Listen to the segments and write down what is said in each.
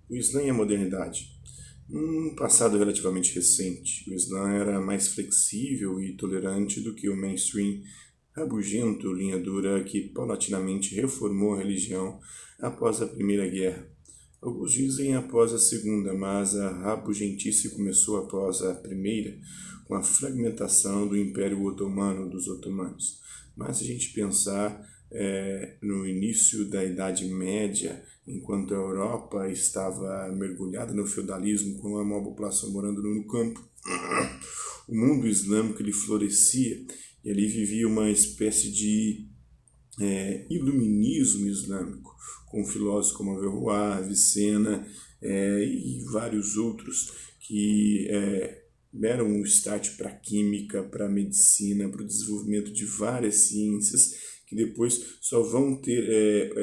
O Islã e a modernidade. Num passado relativamente recente, o Islã era mais flexível e tolerante do que o mainstream rabugento linha dura que paulatinamente reformou a religião após a Primeira Guerra. Alguns dizem após a Segunda, mas a rabugentice começou após a Primeira, com a fragmentação do Império Otomano dos otomanos. Mas se a gente pensar no início da Idade Média, enquanto a Europa estava mergulhada no feudalismo, com uma população morando no campo, o mundo islâmico ele florescia e ali vivia uma espécie de iluminismo islâmico, com filósofos como Averroes, Avicena e vários outros que deram um start para a química, para a medicina, para o desenvolvimento de várias ciências que depois só vão ter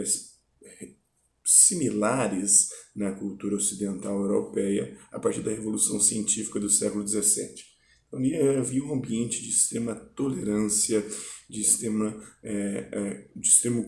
similares na cultura ocidental europeia a partir da Revolução Científica do século XVII. Então, ali havia um ambiente de extrema tolerância, de extremo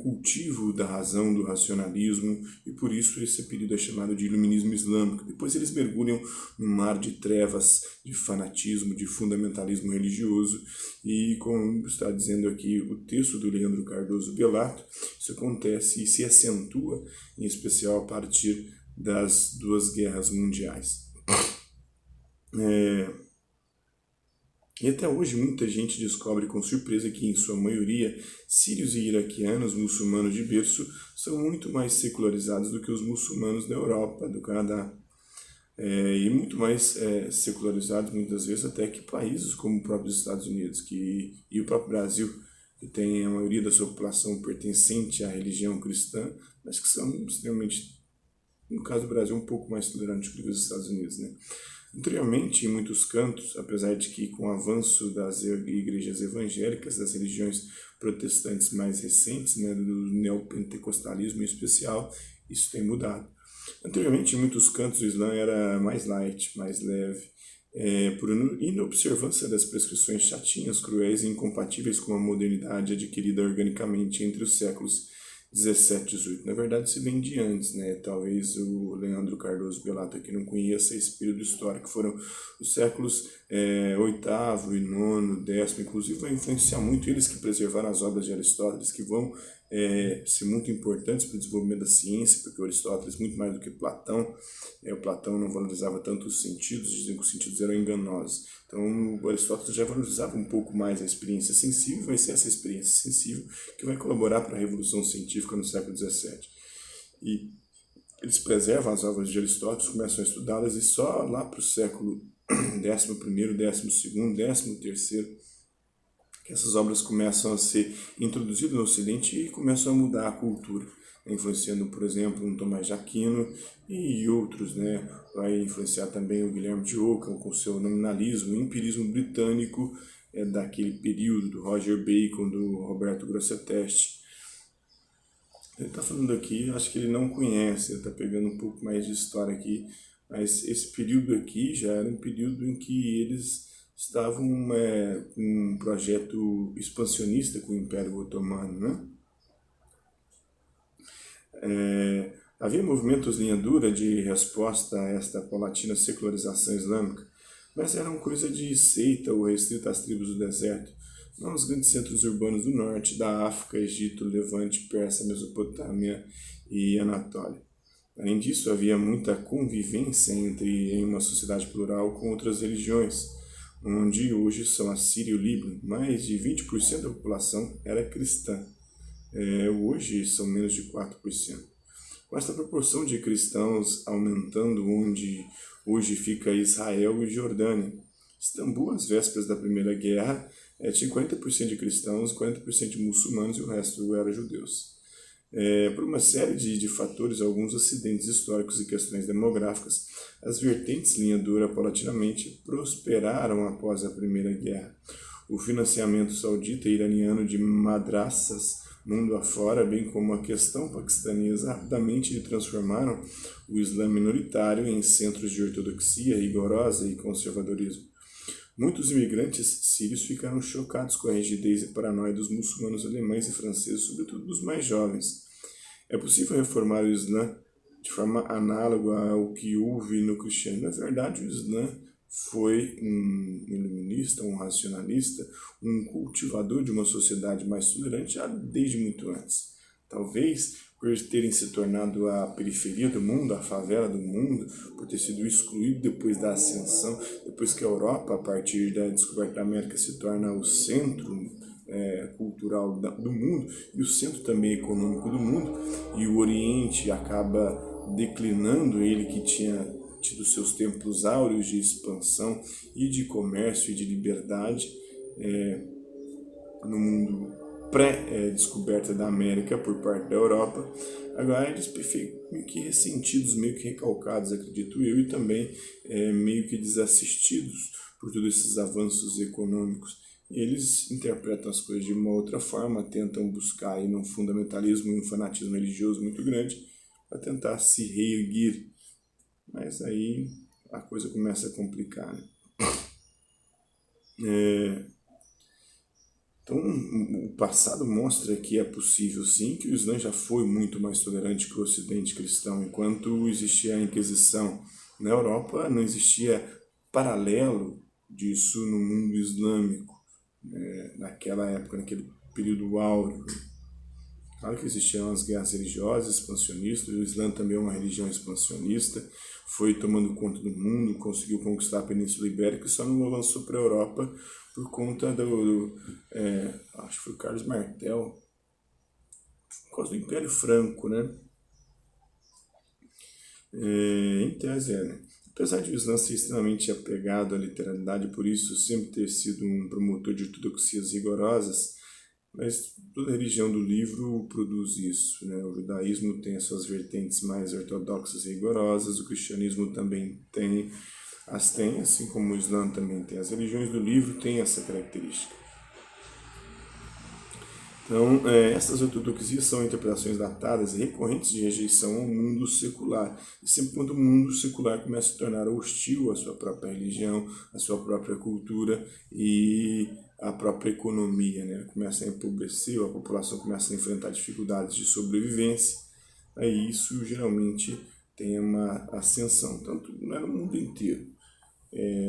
cultivo da razão, do racionalismo, e por isso esse período é chamado de Iluminismo Islâmico. Depois eles mergulham num mar de trevas, de fanatismo, de fundamentalismo religioso, e como está dizendo aqui o texto do Leandro Cardoso Bellato, isso acontece e se acentua, em especial a partir das duas guerras mundiais. E até hoje muita gente descobre com surpresa que, em sua maioria, sírios e iraquianos muçulmanos de berço são muito mais secularizados do que os muçulmanos da Europa, do Canadá. E muito mais secularizados, muitas vezes, até que países como o próprio Estados Unidos e o próprio Brasil, que tem a maioria da sua população pertencente à religião cristã, mas que são extremamente, no caso do Brasil, um pouco mais tolerantes do que os Estados Unidos, né? Anteriormente, em muitos cantos, apesar de que com o avanço das igrejas evangélicas, das religiões protestantes mais recentes, né, do neopentecostalismo em especial, isso tem mudado. Anteriormente, em muitos cantos, o Islã era mais light, mais leve, por inobservância das prescrições chatinhas, cruéis e incompatíveis com a modernidade adquirida organicamente entre os séculos 17, 18. Na verdade, se vem de antes, né? Talvez o Leandro Cardoso Bellato aqui não conheça esse período histórico. Foram os séculos oitavo e nono, décimo, inclusive vai influenciar muito eles que preservaram as obras de Aristóteles, que vão ser muito importantes para o desenvolvimento da ciência, porque o Aristóteles, muito mais do que Platão, o Platão não valorizava tanto os sentidos, diziam que os sentidos eram enganosos. Então, o Aristóteles já valorizava um pouco mais a experiência sensível, vai ser essa experiência sensível que vai colaborar para a Revolução Científica no século XVII. E eles preservam as obras de Aristóteles, começam a estudá-las, e só lá para o século XI, XII, XIII, que essas obras começam a ser introduzidas no Ocidente e começam a mudar a cultura, influenciando, por exemplo, um Tomás de Aquino e outros, né? Vai influenciar também o Guilherme de Ockham com seu nominalismo, o empirismo britânico daquele período, do Roger Bacon, do Roberto Grosseteste. Ele está falando aqui, acho que ele não conhece, ele está pegando um pouco mais de história aqui, mas esse período aqui já era um período em que eles estavam com um projeto expansionista com o Império Otomano, né? Havia movimentos linha dura de resposta a esta paulatina secularização islâmica, mas eram coisa de seita ou restrita às tribos do deserto, não aos grandes centros urbanos do norte, da África, Egito, Levante, Pérsia, Mesopotâmia e Anatólia. Além disso, havia muita convivência em uma sociedade plural com outras religiões, onde hoje são a Síria e o Líbano. Mais de 20% da população era cristã. Hoje são menos de 4%. Com essa proporção de cristãos aumentando, onde hoje fica Israel e Jordânia. Istambul, às vésperas da Primeira Guerra, tinha 40% de cristãos, 40% de muçulmanos e o resto eram judeus. Por uma série de fatores, alguns acidentes históricos e questões demográficas, as vertentes linha dura paulatinamente prosperaram após a Primeira Guerra. O financiamento saudita e iraniano de madraças mundo afora, bem como a questão paquistanesa, rapidamente transformaram o Islã minoritário em centros de ortodoxia rigorosa e conservadorismo. Muitos imigrantes sírios ficaram chocados com a rigidez e paranoia dos muçulmanos alemães e franceses, sobretudo dos mais jovens. É possível reformar o Islã de forma análoga ao que houve no cristianismo. Na verdade, o Islã foi um iluminista, um racionalista, um cultivador de uma sociedade mais tolerante já desde muito antes. Talvez por terem se tornado a periferia do mundo, a favela do mundo, por ter sido excluído depois da ascensão, depois que a Europa, a partir da descoberta da América, se torna o centro cultural do mundo e o centro também econômico do mundo, e o Oriente acaba declinando, ele que tinha tido seus tempos áureos de expansão e de comércio e de liberdade no mundo pré-descoberta da América por parte da Europa. Agora eles meio que ressentidos, meio que recalcados, acredito eu, e também meio que desassistidos por todos esses avanços econômicos. E eles interpretam as coisas de uma outra forma, tentam buscar aí num fundamentalismo e um fanatismo religioso muito grande para tentar se reerguer. Mas aí a coisa começa a complicar, né? Então, o passado mostra que é possível sim, que o Islã já foi muito mais tolerante que o Ocidente cristão. Enquanto existia a Inquisição na Europa, não existia paralelo disso no mundo islâmico, naquela época, naquele período áureo. Claro que existiam as guerras religiosas expansionistas, o Islã também é uma religião expansionista, foi tomando conta do mundo, conseguiu conquistar a Península Ibérica e só não avançou para a Europa por conta acho que foi o Carlos Martel, por causa do Império Franco, né? Em tese, né? Apesar de o Islã ser extremamente apegado à literalidade, por isso sempre ter sido um promotor de ortodoxias rigorosas, mas toda religião do livro produz isso, né? O judaísmo tem as suas vertentes mais ortodoxas e rigorosas, o cristianismo também tem, assim como o Islã também tem. As religiões do livro têm essa característica. Então, essas ortodoxias são interpretações datadas e recorrentes de rejeição ao mundo secular. E sempre quando o mundo secular começa a se tornar hostil à sua própria religião, à sua própria cultura e à própria economia, né? Começa a empobrecer, a população começa a enfrentar dificuldades de sobrevivência, aí isso geralmente tem uma ascensão, tanto no mundo inteiro.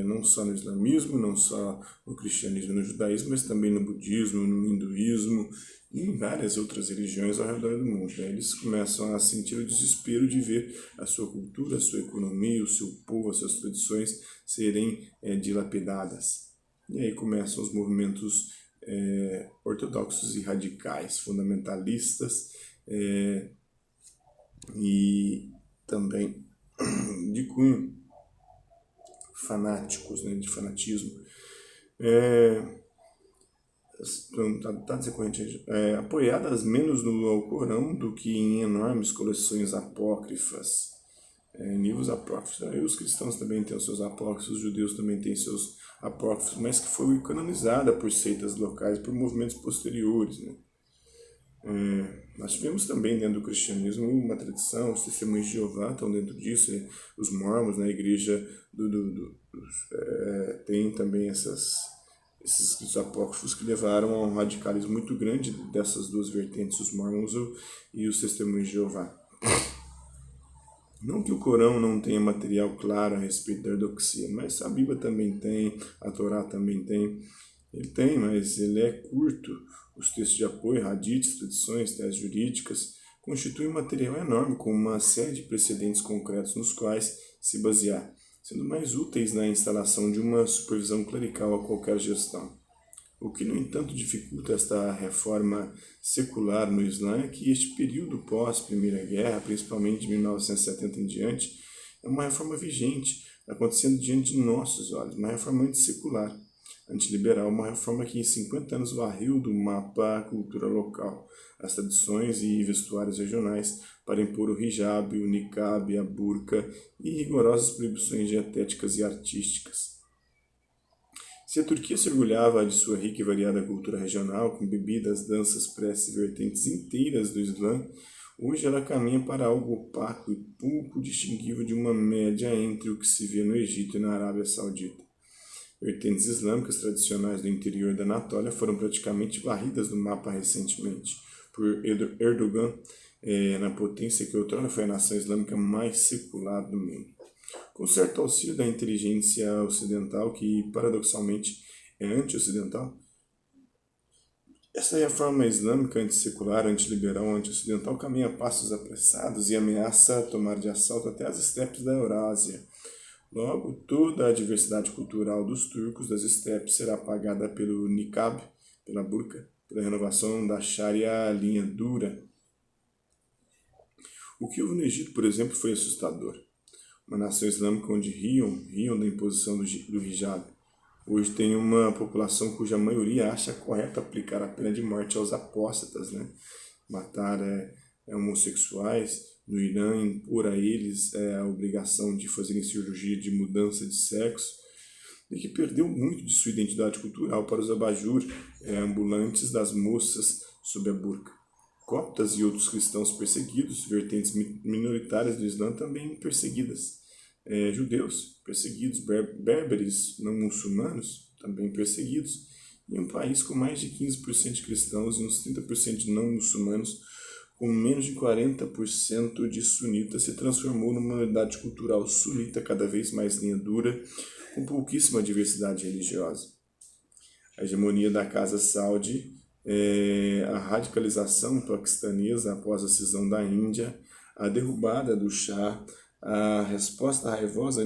Não só no islamismo, não só no cristianismo e no judaísmo, mas também no budismo, no hinduísmo e em várias outras religiões ao redor do mundo. Eles começam a sentir o desespero de ver a sua cultura, a sua economia, o seu povo, as suas tradições serem dilapidadas. E aí começam os movimentos ortodoxos e radicais, fundamentalistas e também de cunho fanáticos, né, de fanatismo, apoiadas menos no Alcorão do que em enormes coleções apócrifas, livros apócrifos. Aí os cristãos também têm os seus apócrifos, os judeus também têm seus apócrifos, mas que foi canonizada por seitas locais, por movimentos posteriores, né? Nós tivemos também dentro do cristianismo uma tradição, os testemunhos de Jeová estão dentro disso, os mormons na igreja tem também esses escritos apócrifos que levaram a um radicalismo muito grande dessas duas vertentes, os mormons e os testemunhos de Jeová. Não que o Corão não tenha material claro a respeito da ortodoxia, mas a Bíblia também tem, a Torá também tem. Ele tem, mas ele é curto. Os textos de apoio, hadiths, tradições, teses jurídicas, constituem um material enorme com uma série de precedentes concretos nos quais se basear, sendo mais úteis na instalação de uma supervisão clerical a qualquer gestão. O que, no entanto, dificulta esta reforma secular no Islã é que este período pós-Primeira Guerra, principalmente de 1970 em diante, é uma reforma vigente, acontecendo diante de nossos olhos, uma reforma antissecular, antiliberal, uma reforma que em 50 anos varreu do mapa a cultura local, as tradições e vestuários regionais para impor o hijab, o niqab, a burca e rigorosas proibições dietéticas e artísticas. Se a Turquia se orgulhava de sua rica e variada cultura regional, com bebidas, danças, preces e vertentes inteiras do Islã, hoje ela caminha para algo opaco e pouco distinguível de uma média entre o que se vê no Egito e na Arábia Saudita. Vertentes islâmicas tradicionais do interior da Anatólia foram praticamente varridas do mapa recentemente por Erdogan, na potência que outrora foi a nação islâmica mais secular do mundo. Com certo auxílio da inteligência ocidental, que paradoxalmente é anti-ocidental, essa reforma islâmica antissecular, antiliberal, anti-ocidental caminha a passos apressados e ameaça tomar de assalto até as estepes da Eurásia. Logo, toda a diversidade cultural dos turcos das estepes será apagada pelo niqab, pela burca, pela renovação da Sharia linha dura. O que houve no Egito, por exemplo, foi assustador. Uma nação islâmica onde riam da imposição do hijab. Hoje tem uma população cuja maioria acha correto aplicar a pena de morte aos apóstatas, né? Matar homossexuais. No Irã, impor a eles a obrigação de fazerem cirurgia de mudança de sexo, e que perdeu muito de sua identidade cultural para os abajur ambulantes das moças sob a burca. Coptas e outros cristãos perseguidos, vertentes minoritárias do Islã também perseguidas. Judeus perseguidos, berberes não muçulmanos também perseguidos. Em um país com mais de 15% de cristãos e uns 30% de não muçulmanos, com menos de 40% de sunitas, se transformou numa unidade cultural sunita cada vez mais linha dura, com pouquíssima diversidade religiosa. A hegemonia da Casa Saudi, a radicalização paquistanesa após a cisão da Índia, a derrubada do Shah, a resposta raivosa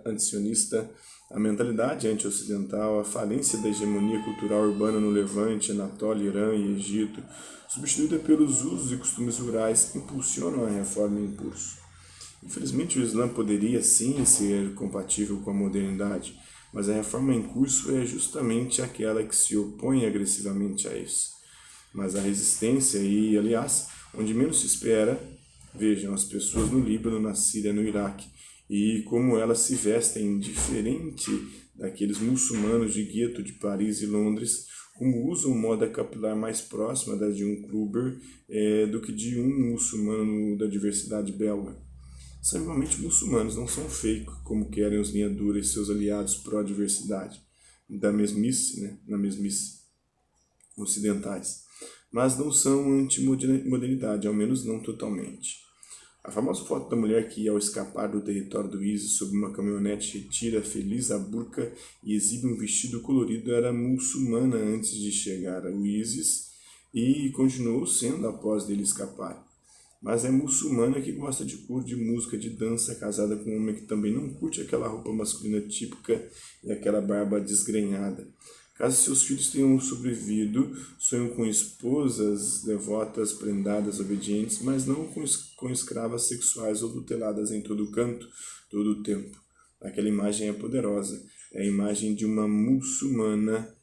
antisionista, a mentalidade anti-ocidental, a falência da hegemonia cultural urbana no Levante, Anatólia, Irã e Egito, substituída pelos usos e costumes rurais, impulsionam a reforma em curso. Infelizmente, o Islã poderia sim ser compatível com a modernidade, mas a reforma em curso é justamente aquela que se opõe agressivamente a isso. Mas a resistência e, aliás, onde menos se espera, vejam as pessoas no Líbano, na Síria, no Iraque, e como elas se vestem diferente daqueles muçulmanos de gueto de Paris e Londres, como usam moda capilar mais próxima da de um Kluber do que de um muçulmano da diversidade belga. São igualmente muçulmanos, não são fake, como querem os linha dura e seus aliados pró-diversidade, na mesmice ocidentais. Mas não são anti-modernidade, ao menos não totalmente. A famosa foto da mulher que, ao escapar do território do ISIS sob uma caminhonete, retira feliz a burca e exibe um vestido colorido era muçulmana antes de chegar ao ISIS e continuou sendo após dele escapar. Mas é muçulmana que gosta de cor, de música, de dança, casada com um homem que também não curte aquela roupa masculina típica e aquela barba desgrenhada. Caso seus filhos tenham sobrevivido, sonham com esposas devotas, prendadas, obedientes, mas não com escravas sexuais ou tuteladas em todo canto, todo o tempo. Aquela imagem é poderosa. É a imagem de uma muçulmana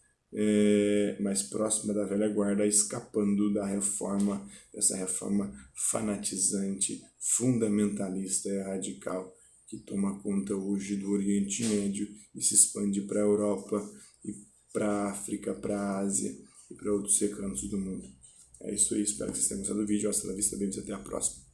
mais próxima da velha guarda, escapando da reforma, dessa reforma fanatizante, fundamentalista e radical, que toma conta hoje do Oriente Médio e se expande para a Europa e para a África, para a Ásia e para outros recantos do mundo. É isso aí, espero que vocês tenham gostado do vídeo. Hasta la vista, babies, até a próxima.